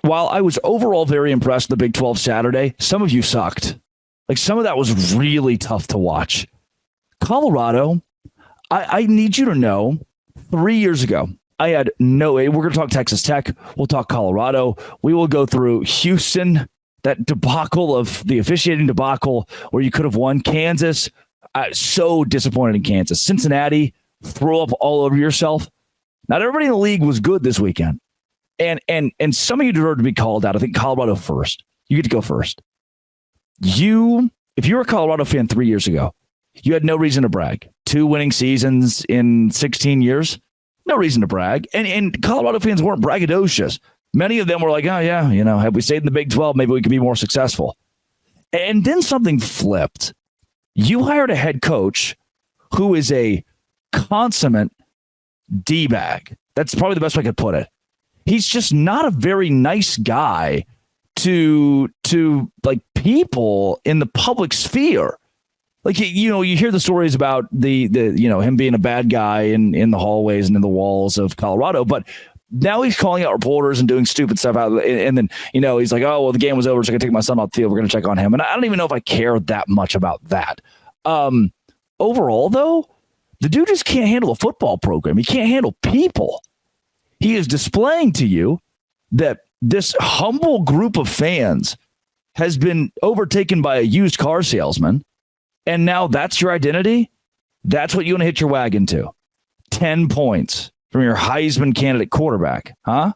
while I was overall very impressed with the Big 12 Saturday, some of you sucked. Like, some of that was really tough to watch. Colorado, I need you to know, 3 years ago, I had no way. We're going to talk Texas Tech. We'll talk Colorado. We will go through Houston, that debacle of the officiating debacle where you could have won. Kansas, so disappointed in Kansas. Cincinnati, throw up all over yourself. Not everybody in the league was good this weekend. And some of you deserve to be called out. I think Colorado first. You get to go first. If you were a Colorado fan 3 years ago, you had no reason to brag. 2 winning seasons in 16 years, no reason to brag. And Colorado fans weren't braggadocious. Many of them were like, oh, yeah, had we stayed in the Big 12, maybe we could be more successful. And then something flipped. You hired a head coach who is a consummate D-bag. That's probably the best way I could put it. He's just not a very nice guy to like people in the public sphere. Like, you hear the stories about the him being a bad guy in the hallways and in the walls of Colorado, but now he's calling out reporters and doing stupid stuff out. And then, he's like, oh, well, the game was over, so I can take my son off the field. We're going to check on him. And I don't even know if I care that much about that. Overall, though, the dude just can't handle a football program. He can't handle people. He is displaying to you that this humble group of fans has been overtaken by a used car salesman. And now that's your identity. That's what you want to hit your wagon to. 10 points from your Heisman candidate quarterback. Huh?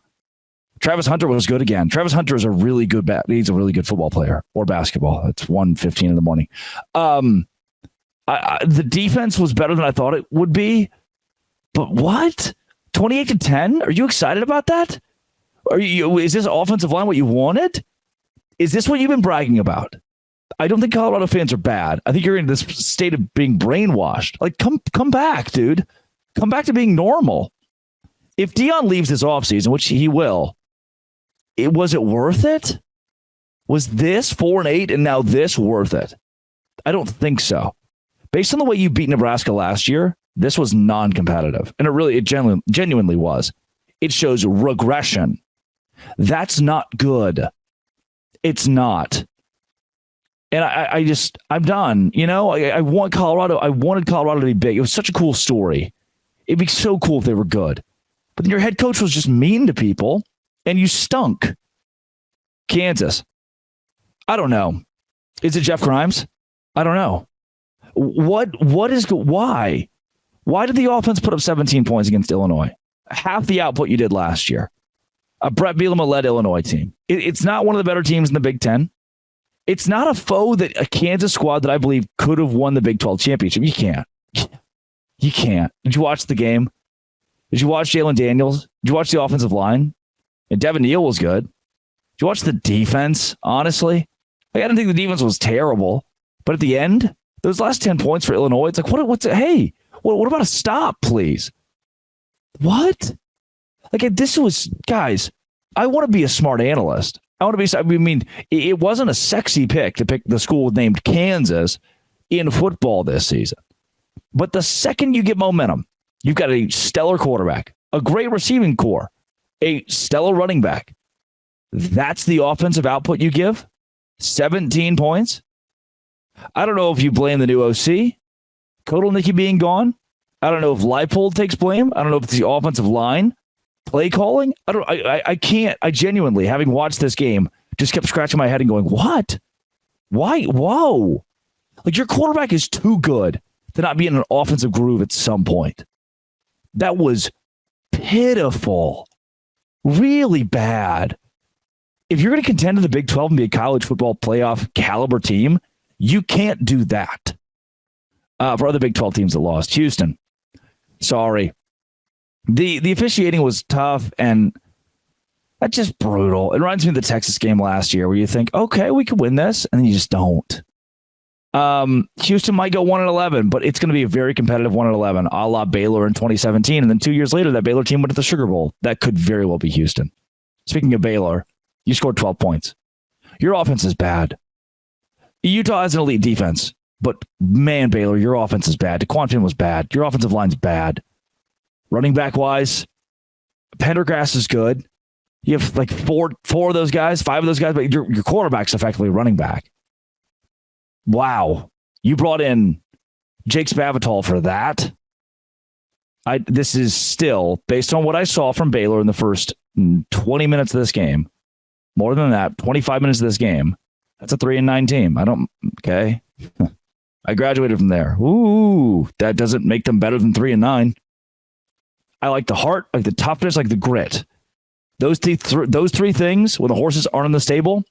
Travis Hunter was good again. Travis Hunter is a really good he's a really good football player or basketball. It's 1:15 in the morning. The defense was better than I thought it would be. But what? 28-10? Are you excited about that? Is this offensive line what you wanted? Is this what you've been bragging about? I don't think Colorado fans are bad. I think you're in this state of being brainwashed. Like, come back, dude. Come back to being normal. If Deion leaves this offseason, which he will, was it worth it? Was this 4-8 and now this worth it? I don't think so. Based on the way you beat Nebraska last year, this was non-competitive. And it genuinely was. It shows regression. That's not good. It's not. And I'm done. I want Colorado. I wanted Colorado to be big. It was such a cool story. It'd be so cool if they were good. But your head coach was just mean to people, and you stunk. Kansas. I don't know. Is it Jeff Grimes? I don't know. Why? Why did the offense put up 17 points against Illinois? Half the output you did last year. A Brett Bielema-led Illinois team. It's not one of the better teams in the Big Ten. It's not a foe that a Kansas squad that I believe could have won the Big 12 championship. You can't. You can't. Did you watch the game? Did you watch Jalen Daniels? Did you watch the offensive line? And Devin Neal was good. Did you watch the defense, honestly? I didn't think the defense was terrible. But at the end, those last 10 points for Illinois, it's like, what about a stop, please? What? Like, this was, guys, I want to be a smart analyst. It wasn't a sexy pick to pick the school named Kansas in football this season. But the second you get momentum, you've got a stellar quarterback, a great receiving core, a stellar running back. That's the offensive output you give? 17 points? I don't know if you blame the new OC, Kotelnicki being gone. I don't know if Leipold takes blame. I don't know if it's the offensive line. Play calling? I can't. I genuinely, having watched this game, just kept scratching my head and going, what? Why? Whoa. Like, your quarterback is too good to not be in an offensive groove at some point. That was pitiful. Really bad. If you're going to contend in the Big 12 and be a college football playoff caliber team, you can't do that. For other Big 12 teams that lost. Houston. Sorry. The officiating was tough, and that's just brutal. It reminds me of the Texas game last year where you think, okay, we could win this, and then you just don't. Houston might go 1-11, but it's going to be a very competitive 1-11, a la Baylor in 2017. And then 2 years later, that Baylor team went to the Sugar Bowl. That could very well be Houston. Speaking of Baylor, you scored 12 points. Your offense is bad. Utah has an elite defense, but man, Baylor, your offense is bad. DeQuan Finn was bad. Your offensive line's bad. Running back wise, Pendergrass is good. You have like four of those guys, five of those guys, but your quarterback's effectively running back. Wow. You brought in Jake Spavital for that? This is still, based on what I saw from Baylor in the first 20 minutes of this game, more than that, 25 minutes of this game, that's a 3-9 team. Okay. I graduated from there. Ooh, that doesn't make them better than 3-9. I like the heart, like the toughness, like the grit. Those three things, when the horses aren't in the stable,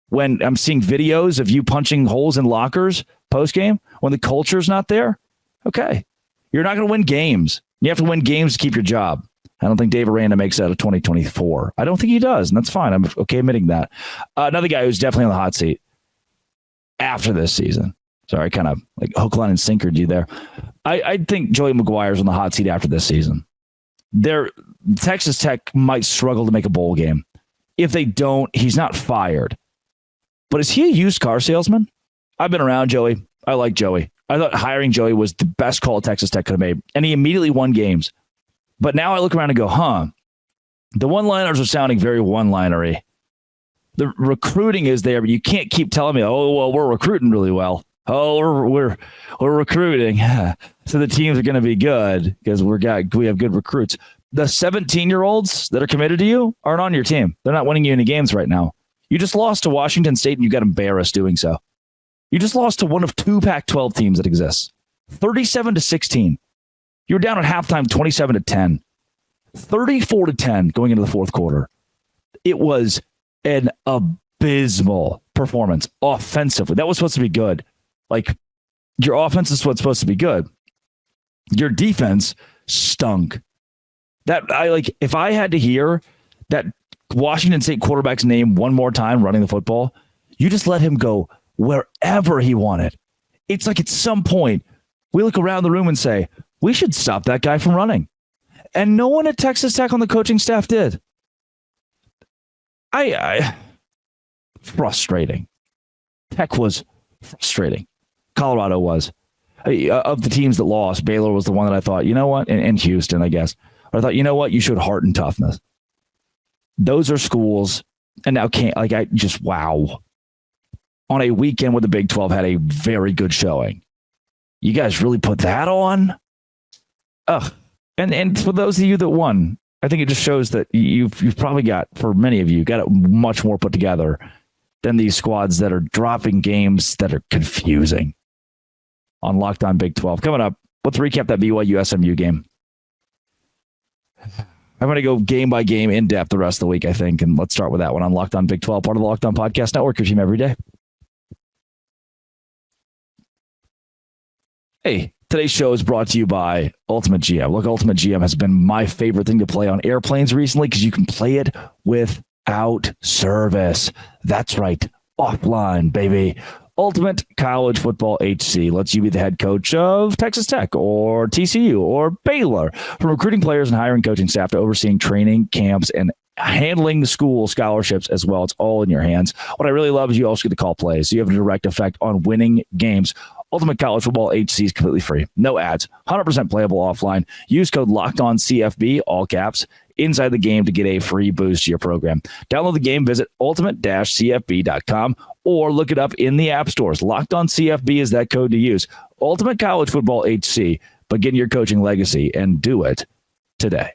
when I'm seeing videos of you punching holes in lockers post-game, when the culture's not there, okay. You're not going to win games. You have to win games to keep your job. I don't think Dave Aranda makes that a 2024. I don't think he does, and that's fine. I'm okay admitting that. Another guy who's definitely on the hot seat after this season. Sorry, I kind of like hook, line, and sinkered you there. I think Joey McGuire's on the hot seat after this season. Texas Tech might struggle to make a bowl game. If they don't, he's not fired. But is he a used car salesman? I've been around Joey. I like Joey. I thought hiring Joey was the best call Texas Tech could have made. And he immediately won games. But now I look around and go, the one-liners are sounding very one-linery. The recruiting is there, but you can't keep telling me, we're recruiting really well. We're recruiting. So the teams are going to be good because we have good recruits. The 17-year-olds that are committed to you aren't on your team. They're not winning you any games right now. You just lost to Washington State and you got embarrassed doing so. You just lost to one of two Pac-12 teams that exists. 37-16. You were down at halftime 27-10. 34-10 going into the fourth quarter. It was an abysmal performance offensively. That was supposed to be good. Like, your offense is what's supposed to be good. Your defense stunk. If I had to hear that Washington State quarterback's name one more time running the football, you just let him go wherever he wanted. It's like at some point, we look around the room and say, we should stop that guy from running. And no one at Texas Tech on the coaching staff did. Frustrating. Tech was frustrating. Colorado was. Of the teams that lost, Baylor was the one that I thought, you know what? And Houston, I guess. I thought, you know what? You showed heart and toughness. Those are schools. And now wow. On a weekend where the Big 12 had a very good showing. You guys really put that on? Ugh. And for those of you that won, I think it just shows that you've probably got, for many of you, got it much more put together than these squads that are dropping games that are confusing. On Locked On Big 12. Coming up, let's recap that BYU SMU game. I'm going to go game by game in depth the rest of the week, I think. And let's start with that one on Locked On Big 12, part of the Locked On Podcast Network, your team every day. Hey, today's show is brought to you by Ultimate GM. Look, Ultimate GM has been my favorite thing to play on airplanes recently because you can play it without service. That's right. Offline, baby. Ultimate College Football HC lets you be the head coach of Texas Tech or TCU or Baylor. From recruiting players and hiring coaching staff to overseeing training camps and handling the school scholarships as well. It's all in your hands. What I really love is you also get to call plays. So you have a direct effect on winning games. Ultimate College Football HC is completely free. No ads. 100% playable offline. Use code LOCKEDONCFB, all caps, inside the game to get a free boost to your program. Download the game, visit ultimate-cfb.com or look it up in the app stores. Locked On CFB is that code to use. Ultimate College Football HC. Begin your coaching legacy and do it today.